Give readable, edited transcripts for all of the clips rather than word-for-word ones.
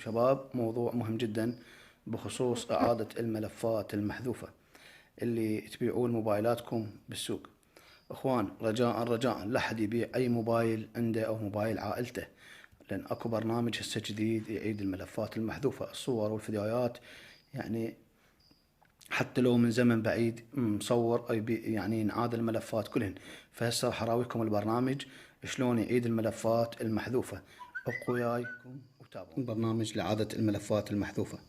شباب، موضوع مهم جدا بخصوص إعادة الملفات المحذوفة اللي تبيعون موبايلاتكم بالسوق. اخوان، رجاء لا حد يبيع اي موبايل عنده او موبايل عائلته، لان اكو برنامج هسه جديد يعيد الملفات المحذوفة، الصور والفيديوهات، يعني حتى لو من زمن بعيد مصور أي يعني ينعاد الملفات كلهن. فهسه راح اراويكم البرنامج شلون يعيد الملفات المحذوفة. ابقوا وياكم وتابعوا برنامج لإعادة الملفات المحذوفة.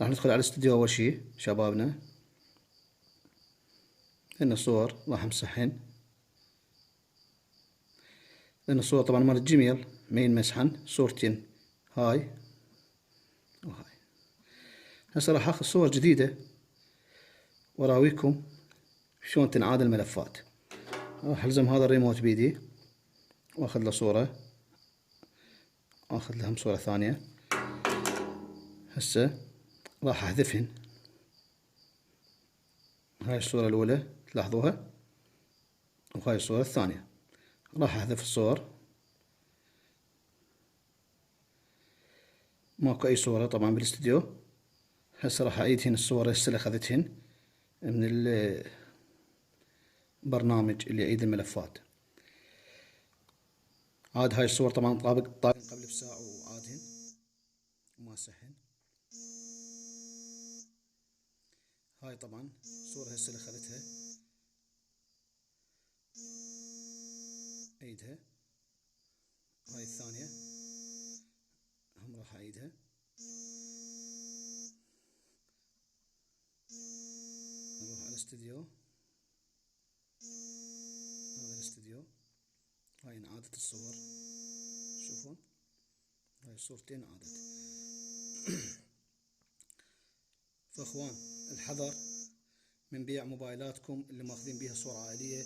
راح ندخل على الاستوديو اول شي شبابنا. هنا الصور راح امسحهن. هنا الصور طبعا مال الجيميل ما ينمسحن، صورتين هاي وهاي. هسه راح اخذ صور جديدة واراويكم شلون تنعاد الملفات. راح الزم هذا الريموت بيدي واخذ له صورة، اخذ لهم صورة ثانية. هسه راح احذفهن. هاي الصورة الاولى تلاحظوها، وهاي الصورة الثانية. راح احذف الصور، ماكو اي صورة طبعا بالاستديو. هسه راح اعيدهن الصور هسه اللي اخذتهن من البرنامج اللي يعيد الملفات. عاد هاي الصور طبعا طابق قبل بساعة وعادهن وماسحهن. هاي طبعا صورة هسه اللي اخذتها اعيدها. هاي الثانية هم راح اعيدها. نروح على الاستديو، هذا الاستديو. هاي انعادت الصور، شوفوا هاي الصورتين عادت. فاخوان، الحذر من بيع موبايلاتكم اللي ماخذين بيها صور عائلية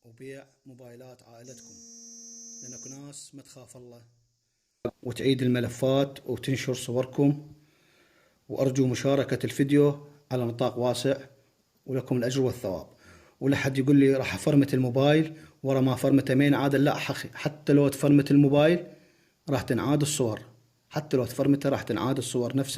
وبيع موبايلات عائلتكم، لان اكو ناس ما تخاف الله وتعيد الملفات وتنشر صوركم. وارجو مشاركة الفيديو على نطاق واسع، ولكم الاجر والثواب. ولا حد يقول لي راح افرمت الموبايل ورا ما فرمته ما ينعاد. لا حقي، حتى لو تفرمت الموبايل راح تنعاد الصور، حتى لو تفرمته راح تنعاد الصور نفس